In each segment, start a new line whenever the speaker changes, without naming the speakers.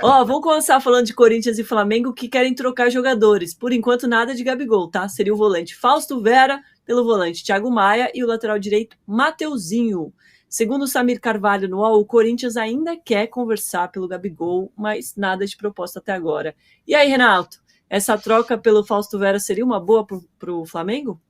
Ó, vamos começar falando de Corinthians e Flamengo que querem trocar jogadores. Por enquanto, nada de Gabigol, tá? Seria o volante Fausto Vera pelo volante Thiago Maia e o lateral direito Mateuzinho. Segundo o Samir Carvalho no UOL, o Corinthians ainda quer conversar pelo Gabigol, mas nada de proposta até agora. E aí, Renato, essa troca pelo Fausto Vera seria uma boa para o Flamengo?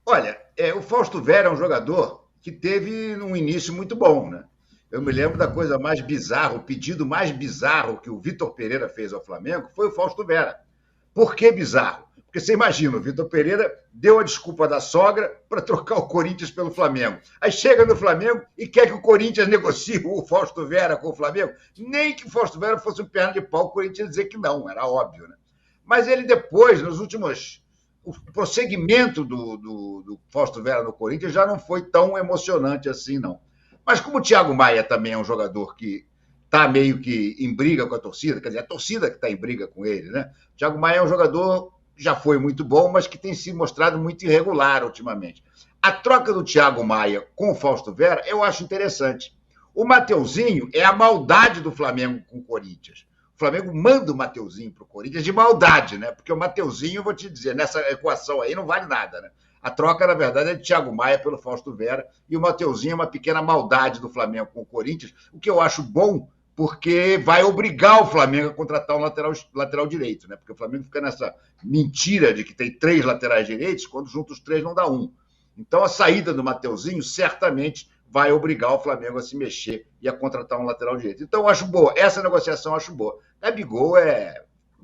Olha, o Fausto Vera é um jogador que teve um início muito bom, né? Eu me lembro da coisa mais bizarra, o pedido mais bizarro que o Vitor Pereira fez ao Flamengo foi o Fausto Vera. Por que bizarro? Porque você imagina, o Vitor Pereira deu a desculpa da sogra para trocar o Corinthians pelo Flamengo. Aí chega no Flamengo e quer que o Corinthians negocie o Fausto Vera com o Flamengo. Nem que o Fausto Vera fosse um perna de pau, o Corinthians ia dizer que não, era óbvio, né? Mas ele depois, nos últimos... O prosseguimento do Fausto Vera no Corinthians já não foi tão emocionante assim, não. Mas como o Thiago Maia também é um jogador que está meio que em briga com a torcida, quer dizer, a torcida que está em briga com ele, né? O Thiago Maia é um jogador que já foi muito bom, mas que tem se mostrado muito irregular ultimamente. A troca do Thiago Maia com o Fausto Vera eu acho interessante. O Mateuzinho é a maldade do Flamengo com o Corinthians. O Flamengo manda o Mateuzinho para o Corinthians de maldade, né? Porque o Mateuzinho, vou te dizer, nessa equação aí não vale nada, né? A troca, na verdade, é de Thiago Maia pelo Fausto Vera e o Mateuzinho é uma pequena maldade do Flamengo com o Corinthians, o que eu acho bom, porque vai obrigar o Flamengo a contratar um lateral direito, né? Porque o Flamengo fica nessa mentira de que tem 3 laterais direitos, quando junta os 3 não dá um. Então a saída do Mateuzinho certamente vai obrigar o Flamengo a se mexer e a contratar um lateral direito. Então eu acho boa, essa negociação eu acho boa. Gabigol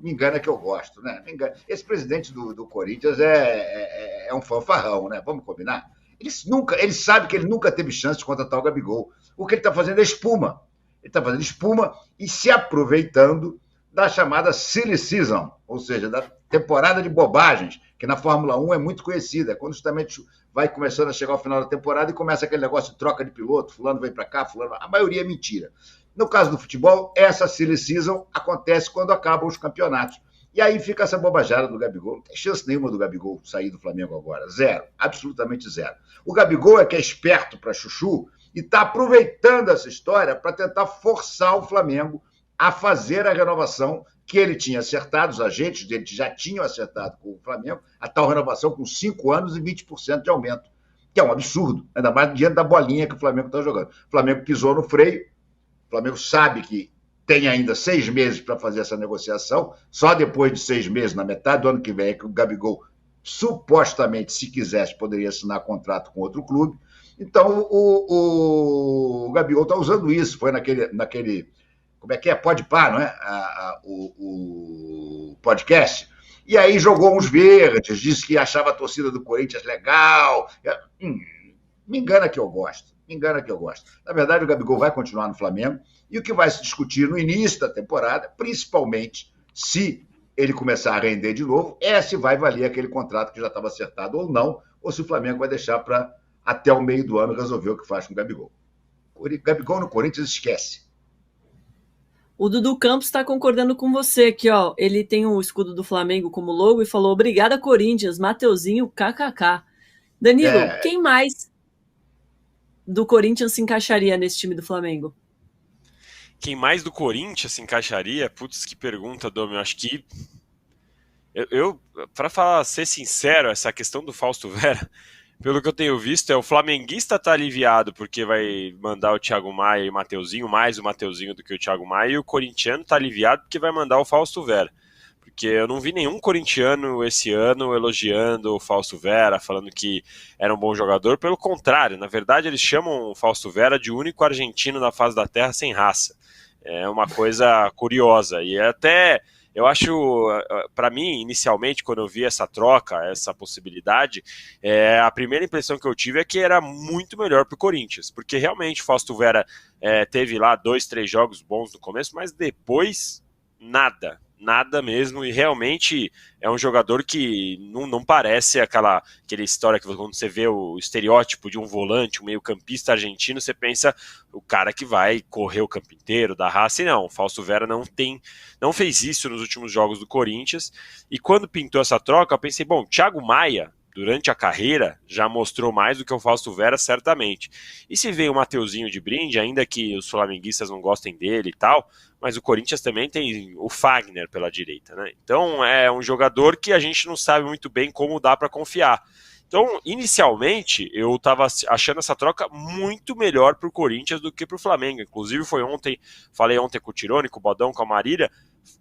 me engana que eu gosto, né? Esse presidente do Corinthians é um fanfarrão, né? Vamos combinar? Ele sabe que ele nunca teve chance de contratar o Gabigol. O que ele está fazendo é espuma. Ele está fazendo espuma e se aproveitando da chamada silly season, ou seja, da temporada de bobagens, que na Fórmula 1 é muito conhecida. Quando justamente vai começando a chegar ao final da temporada e começa aquele negócio de troca de piloto, fulano vem para cá, fulano... A maioria é mentira. No caso do futebol, essa silly season acontece quando acabam os campeonatos. E aí fica essa bobajada do Gabigol. Não tem chance nenhuma do Gabigol sair do Flamengo agora. Zero. Absolutamente zero. O Gabigol é que é esperto para chuchu e está aproveitando essa história para tentar forçar o Flamengo a fazer a renovação que ele tinha acertado, os agentes dele já tinham acertado com o Flamengo, a tal renovação com 5 anos e 20% de aumento, que é um absurdo, ainda mais diante da bolinha que o Flamengo está jogando. O Flamengo pisou no freio, o Flamengo sabe que tem ainda 6 meses para fazer essa negociação, só depois de 6 meses, na metade do ano que vem, é que o Gabigol, supostamente, se quisesse, poderia assinar contrato com outro clube. Então, o Gabigol está usando isso, foi naquele como é que é? Podpah, não é? O podcast. E aí jogou uns verdes, disse que achava a torcida do Corinthians legal. Me engana que eu gosto. Me engana que eu gosto. Na verdade, o Gabigol vai continuar no Flamengo e o que vai se discutir no início da temporada, principalmente se ele começar a render de novo, é se vai valer aquele contrato que já estava acertado ou não, ou se o Flamengo vai deixar para até o meio do ano resolver o que faz com o Gabigol. O Gabigol no Corinthians esquece.
O Dudu Campos está concordando com você aqui, ó. Ele tem o escudo do Flamengo como logo e falou: obrigada, Corinthians, Mateuzinho, kkk. Danilo, quem mais do Corinthians se encaixaria nesse time do Flamengo?
Quem mais do Corinthians se encaixaria? Putz, que pergunta, Dom. Eu acho que para ser sincero, essa questão do Fausto Vera, pelo que eu tenho visto, o flamenguista tá aliviado porque vai mandar o Thiago Maia e o Mateuzinho, mais o Mateuzinho do que o Thiago Maia, e o corintiano tá aliviado porque vai mandar o Fausto Vera. Porque eu não vi nenhum corintiano esse ano elogiando o Fausto Vera, falando que era um bom jogador. Pelo contrário, na verdade eles chamam o Fausto Vera de único argentino na face da terra sem raça. É uma coisa curiosa. E até... eu acho, para mim, inicialmente, quando eu vi essa troca, essa possibilidade, a primeira impressão que eu tive é que era muito melhor para o Corinthians, porque realmente o Fausto Vera teve lá 2, 3 jogos bons no começo, mas depois nada mesmo, e realmente é um jogador que não parece aquela história que quando você vê o estereótipo de um volante, um meio-campista argentino, você pensa o cara que vai correr o campo inteiro, da raça, e não, o Fausto Vera não fez isso nos últimos jogos do Corinthians, e quando pintou essa troca, eu pensei, bom, Thiago Maia, durante a carreira, já mostrou mais do que o Fausto Vera, certamente. E se vem o Mateuzinho de brinde, ainda que os flamenguistas não gostem dele e tal, mas o Corinthians também tem o Fagner pela direita, né? Então é um jogador que a gente não sabe muito bem como dá para confiar. Então, inicialmente, eu estava achando essa troca muito melhor para o Corinthians do que para o Flamengo. Inclusive, falei ontem com o Tirone, com o Bodão, com a Marília,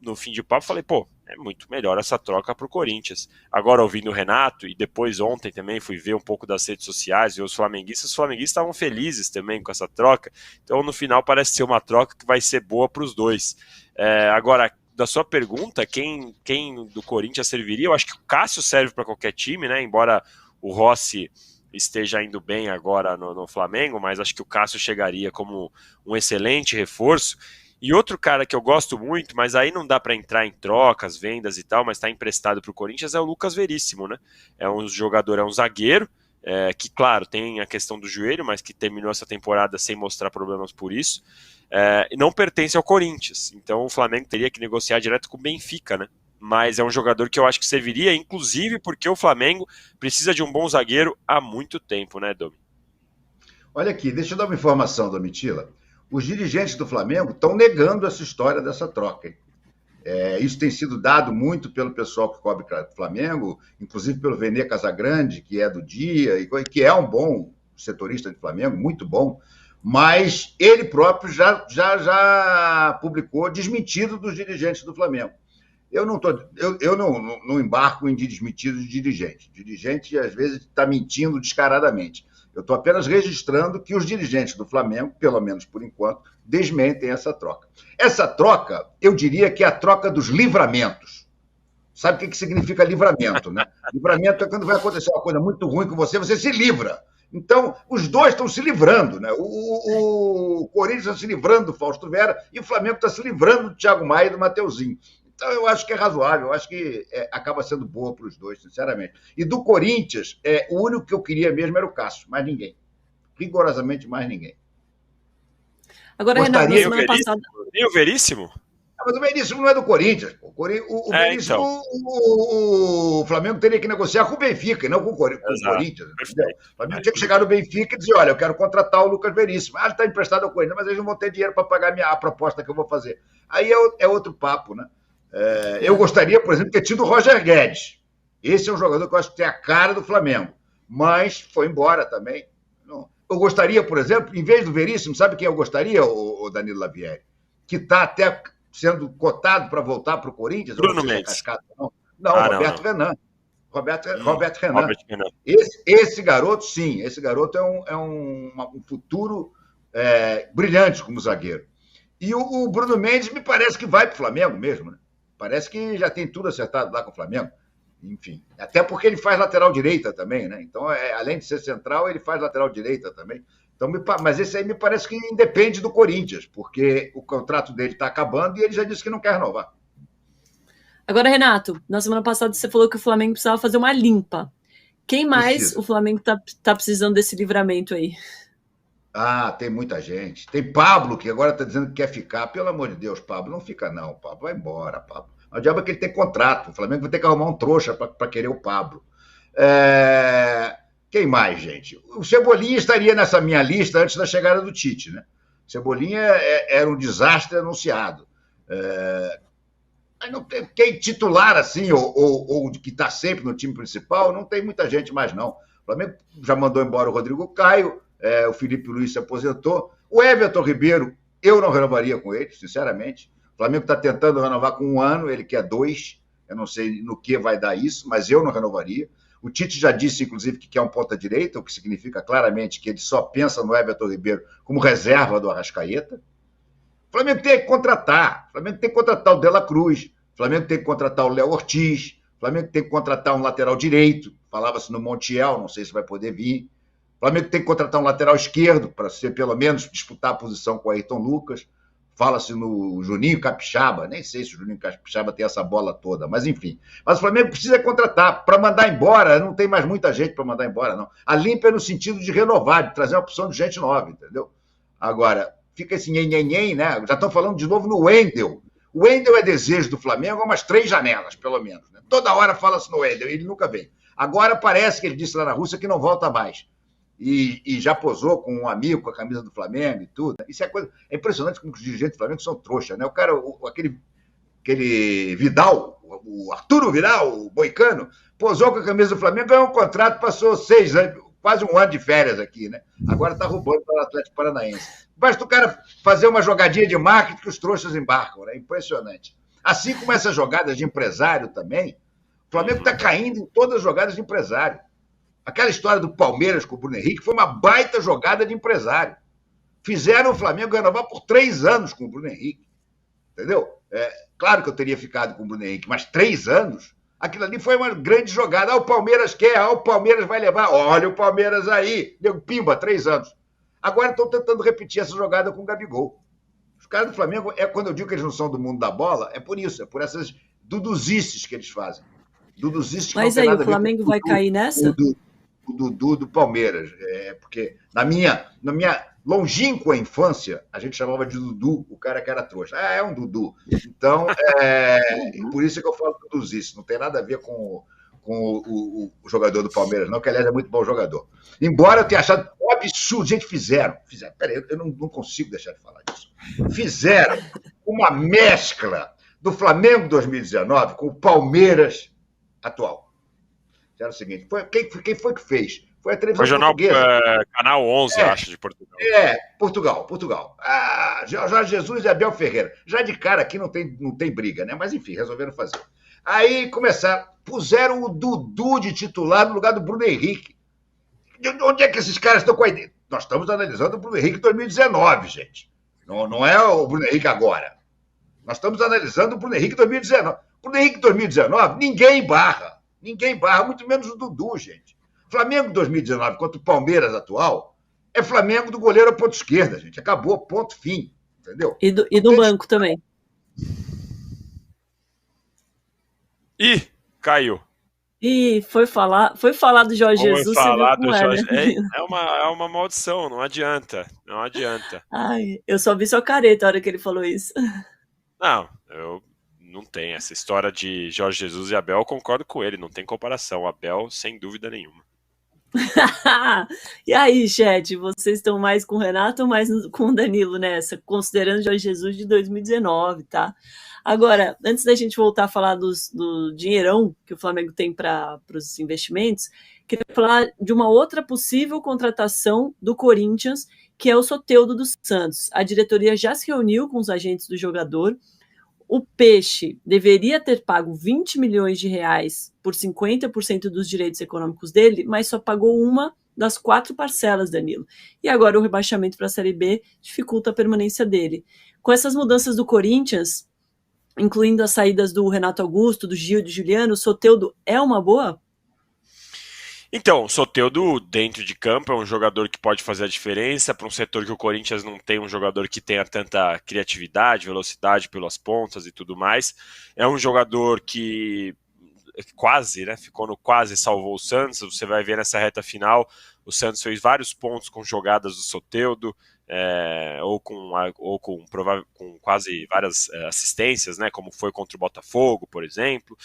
no fim de papo, falei, pô, é muito melhor essa troca para o Corinthians. Agora, ouvindo o Renato, e depois ontem também fui ver um pouco das redes sociais, ver os flamenguistas estavam felizes também com essa troca. Então, no final, parece ser uma troca que vai ser boa para os dois. Agora, da sua pergunta, quem do Corinthians serviria? Eu acho que o Cássio serve para qualquer time, né? Embora o Rossi esteja indo bem agora no Flamengo, mas acho que o Cássio chegaria como um excelente reforço. E outro cara que eu gosto muito, mas aí não dá para entrar em trocas, vendas e tal, mas está emprestado para o Corinthians, é o Lucas Veríssimo, né? É um jogador, é um zagueiro, que claro, tem a questão do joelho, mas que terminou essa temporada sem mostrar problemas por isso, e não pertence ao Corinthians. Então o Flamengo teria que negociar direto com o Benfica, né? Mas é um jogador que eu acho que serviria, inclusive porque o Flamengo precisa de um bom zagueiro há muito tempo, né, Domi?
Olha aqui, deixa eu dar uma informação, Domitila. Os dirigentes do Flamengo estão negando essa história dessa troca. Isso tem sido dado muito pelo pessoal que cobre o Flamengo, inclusive pelo Vene Casagrande, que é do Dia, e que é um bom setorista de Flamengo, muito bom, mas ele próprio já publicou desmentido dos dirigentes do Flamengo. Eu não embarco em desmentido de dirigente. Dirigente, às vezes, está mentindo descaradamente. Eu estou apenas registrando que os dirigentes do Flamengo, pelo menos por enquanto, desmentem essa troca. Essa troca, eu diria que é a troca dos livramentos. Sabe o que significa livramento, né? Livramento é quando vai acontecer uma coisa muito ruim com você, você se livra. Então, os dois estão se livrando, né? O Corinthians está se livrando do Fausto Vera e o Flamengo está se livrando do Thiago Maia e do Mateuzinho. Então, eu acho que é razoável, eu acho que acaba sendo boa para os dois, sinceramente. E do Corinthians, o único que eu queria mesmo era o Cássio, mais ninguém. Rigorosamente mais ninguém.
Agora, Renato, na semana passada...
E o Veríssimo?
Mas o Veríssimo não é do Corinthians. O Veríssimo, então. O Flamengo teria que negociar com o Benfica, e não com o Corinthians. O Flamengo tinha que chegar no Benfica e dizer, olha, eu quero contratar o Lucas Veríssimo. Ele está emprestado ao Corinthians, mas eles não vão ter dinheiro para pagar a proposta que eu vou fazer. Aí é outro papo, né? Eu gostaria, por exemplo, de ter tido o Roger Guedes. Esse é um jogador que eu acho que tem a cara do Flamengo, mas foi embora também. Eu gostaria, por exemplo, em vez do Veríssimo, sabe quem eu gostaria, o Danilo Lavieri? Que está até sendo cotado para voltar para o Corinthians.
Bruno Mendes.
Roberto Renan. Roberto Renan. Esse garoto, sim, esse garoto é um futuro brilhante como zagueiro. E o Bruno Mendes me parece que vai para o Flamengo mesmo, né? Parece que já tem tudo acertado lá com o Flamengo. Enfim, até porque ele faz lateral direita também, né? Então, além de ser central, ele faz lateral direita também. Então, mas esse aí me parece que independe do Corinthians, porque o contrato dele está acabando e ele já disse que não quer renovar.
Agora, Renato, na semana passada você falou que o Flamengo precisava fazer uma limpa. Quem mais o Flamengo tá precisando desse livramento aí?
Tem muita gente. Tem Pablo, que agora está dizendo que quer ficar. Pelo amor de Deus, Pablo, não fica não, Pablo. Vai embora, Pablo. O diabo é que ele tem contrato. O Flamengo vai ter que arrumar um trouxa para querer o Pablo. Quem mais, gente? O Cebolinha estaria nessa minha lista antes da chegada do Tite, né? O Cebolinha era um desastre anunciado. Mas não tem quem titular assim, ou que está sempre no time principal, não tem muita gente mais, não. O Flamengo já mandou embora o Rodrigo Caio, o Felipe Luiz se aposentou. O Everton Ribeiro, eu não renovaria com ele, sinceramente. O Flamengo está tentando renovar com 1 ano, ele quer 2. Eu não sei no que vai dar isso, mas eu não renovaria. O Tite já disse, inclusive, que quer um ponta-direita, o que significa claramente que ele só pensa no Everton Ribeiro como reserva do Arrascaeta. O Flamengo tem que contratar. O Flamengo tem que contratar o De La Cruz. O Flamengo tem que contratar o Léo Ortiz. O Flamengo tem que contratar um lateral direito. Falava-se no Montiel, não sei se vai poder vir. O Flamengo tem que contratar um lateral esquerdo para ser, pelo menos, disputar a posição com o Ayrton Lucas. Fala-se no Juninho Capixaba, nem sei se o Juninho Capixaba tem essa bola toda, mas enfim. Mas o Flamengo precisa contratar. Para mandar embora, não tem mais muita gente para mandar embora, não. A limpa é no sentido de renovar, de trazer uma opção de gente nova, entendeu? Agora, fica esse nhen-nhen-nhen, né? Já estão falando de novo no Wendel. O Wendel é desejo do Flamengo há umas 3 janelas, pelo menos. Né? Toda hora fala-se no Wendel, ele nunca vem. Agora parece que ele disse lá na Rússia que não volta mais. e já posou com um amigo com a camisa do Flamengo e tudo. Isso é impressionante como os dirigentes do Flamengo são trouxa, né? O cara, aquele Vidal, o Arturo Vidal, o Boicano, posou com a camisa do Flamengo, ganhou um contrato, passou 6 anos, quase um ano de férias aqui, né? Agora está roubando para o Atlético Paranaense. Basta o cara fazer uma jogadinha de marketing que os trouxas embarcam, né? Impressionante. Assim como essas jogadas de empresário também, o Flamengo está caindo em todas as jogadas de empresário. Aquela história do Palmeiras com o Bruno Henrique foi uma baita jogada de empresário. Fizeram o Flamengo renovar por 3 anos com o Bruno Henrique. Entendeu? Claro que eu teria ficado com o Bruno Henrique, mas 3 anos? Aquilo ali foi uma grande jogada. O Palmeiras quer, o Palmeiras vai levar. Olha o Palmeiras aí. Deu pimba, 3 anos. Agora estão tentando repetir essa jogada com o Gabigol. Os caras do Flamengo, quando eu digo que eles não são do mundo da bola, é por isso, é por essas duduzices que eles fazem. Duduzices que
mas
não
aí
tem nada
o Flamengo vai cair nessa?
O Dudu do Palmeiras. Porque na minha longínqua infância, a gente chamava de Dudu o cara que era trouxa. É um Dudu. Então, por isso que eu falo duduzice. Não tem nada a ver com o jogador do Palmeiras, não, que aliás é muito bom jogador. Embora eu tenha achado um absurdo, gente, fizeram. Peraí, eu não consigo deixar de falar disso. Fizeram uma mescla do Flamengo 2019 com o Palmeiras atual. Era o seguinte, quem foi que fez? Foi a televisão
Regional,
portuguesa.
Canal 11, acho, de Portugal.
Portugal. Jorge Jesus e Abel Ferreira. Já de cara aqui não tem briga, né? Mas enfim, resolveram fazer. Aí puseram o Dudu de titular no lugar do Bruno Henrique. De onde é que esses caras estão com a ideia? Nós estamos analisando o Bruno Henrique 2019, gente. Não é o Bruno Henrique agora. Nós estamos analisando o Bruno Henrique 2019. Bruno Henrique 2019, ninguém barra, muito menos o Dudu, gente. Flamengo 2019 contra o Palmeiras atual é Flamengo do goleiro à ponta esquerda, gente. Acabou, ponto, fim. Entendeu?
E do banco também.
Ih, caiu.
E foi falar do Jorge Jesus.
Falar do Jorge... é uma maldição, não adianta.
Ai, eu só vi sua careta a hora que ele falou isso.
Não, eu não tenho. Essa história de Jorge Jesus e Abel, eu concordo com ele, não tem comparação. O Abel, sem dúvida nenhuma.
E aí, chat, vocês estão mais com o Renato ou mais com o Danilo nessa? Considerando Jorge Jesus de 2019, tá? Agora, antes da gente voltar a falar do dinheirão que o Flamengo tem para os investimentos, queria falar de uma outra possível contratação do Corinthians, que é o Soteldo dos Santos. A diretoria já se reuniu com os agentes do jogador. O Peixe deveria ter pago 20 milhões de reais por 50% dos direitos econômicos dele, mas só pagou uma das 4 parcelas, Danilo. E agora o rebaixamento para a Série B dificulta a permanência dele. Com essas mudanças do Corinthians, incluindo as saídas do Renato Augusto, do Gil, do Juliano, o Soteldo é uma boa?
Então, o Soteldo, dentro de campo, é um jogador que pode fazer a diferença para um setor que o Corinthians não tem um jogador que tenha tanta criatividade, velocidade pelas pontas e tudo mais. É um jogador que quase, né, ficou no quase, salvou o Santos. Você vai ver nessa reta final, o Santos fez vários pontos com jogadas do Soteldo, ou com quase várias assistências, né, como foi contra o Botafogo, por exemplo.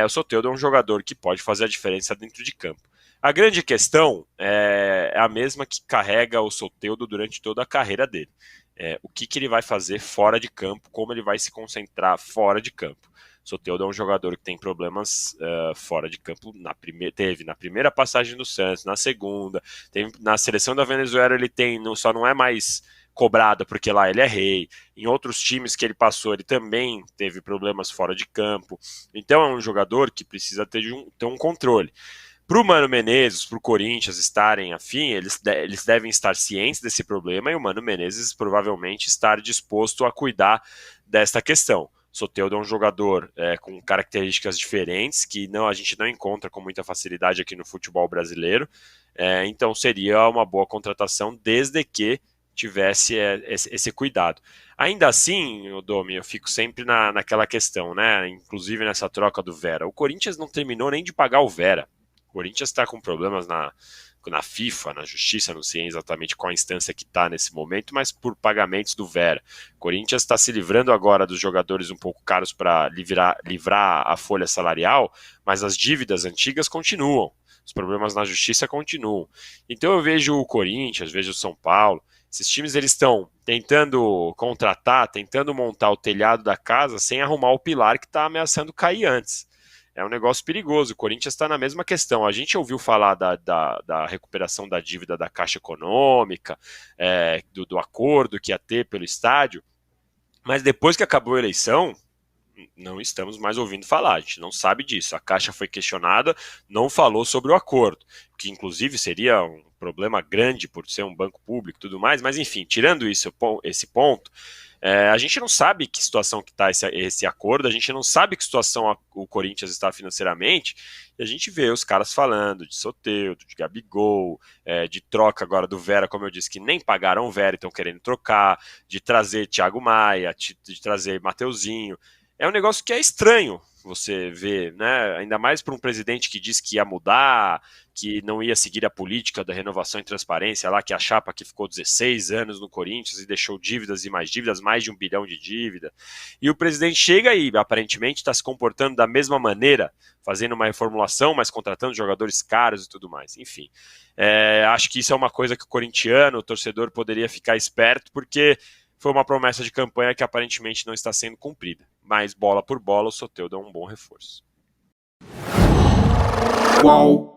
O Soteldo é um jogador que pode fazer a diferença dentro de campo. A grande questão é a mesma que carrega o Soteldo durante toda a carreira dele. O que ele vai fazer fora de campo, como ele vai se concentrar fora de campo. O Soteldo é um jogador que tem problemas fora de campo, teve na primeira passagem do Santos, na segunda, na seleção da Venezuela ele só não é mais cobrado porque lá ele é rei. Em outros times que ele passou, ele também teve problemas fora de campo. Então é um jogador que precisa ter um controle. Para o Mano Menezes, para o Corinthians estarem afim, eles devem estar cientes desse problema e o Mano Menezes provavelmente estar disposto a cuidar desta questão. Soteldo é um jogador com características diferentes que a gente não encontra com muita facilidade aqui no futebol brasileiro, então seria uma boa contratação desde que tivesse esse cuidado. Ainda assim, Domi, eu fico sempre naquela questão, né? Inclusive nessa troca do Vera. O Corinthians não terminou nem de pagar o Vera. O Corinthians está com problemas na FIFA, na justiça, não sei exatamente qual instância que está nesse momento, mas por pagamentos do Vera. O Corinthians está se livrando agora dos jogadores um pouco caros para livrar a folha salarial, mas as dívidas antigas continuam. os problemas na justiça continuam. Então eu vejo o Corinthians, vejo o São Paulo, esses times eles estão tentando contratar, tentando montar o telhado da casa sem arrumar o pilar que está ameaçando cair antes. É um negócio perigoso. O Corinthians está na mesma questão. A gente ouviu falar da recuperação da dívida da Caixa Econômica, do acordo que ia ter pelo estádio, mas depois que acabou a eleição, não estamos mais ouvindo falar, a gente não sabe disso. A Caixa foi questionada, não falou sobre o acordo, que inclusive seria um problema grande por ser um banco público e tudo mais, mas enfim, tirando isso, esse ponto, a gente não sabe que situação que está esse acordo, a gente não sabe que situação o Corinthians está financeiramente, e a gente vê os caras falando de Soteldo, de Gabigol, de troca agora do Vera, como eu disse, que nem pagaram o Vera e estão querendo trocar, de trazer Thiago Maia, de trazer Mateuzinho. É um negócio que é estranho você ver, né? Ainda mais para um presidente que disse que ia mudar, que não ia seguir a política da renovação e transparência lá, que a chapa que ficou 16 anos no Corinthians e deixou dívidas e mais dívidas, mais de 1 bilhão de dívida. E o presidente chega e aparentemente está se comportando da mesma maneira, fazendo uma reformulação, mas contratando jogadores caros e tudo mais. Enfim, acho que isso é uma coisa que o corintiano, o torcedor, poderia ficar esperto, porque foi uma promessa de campanha que aparentemente não está sendo cumprida. Mas bola por bola, o Soteldo é um bom reforço.
Qual?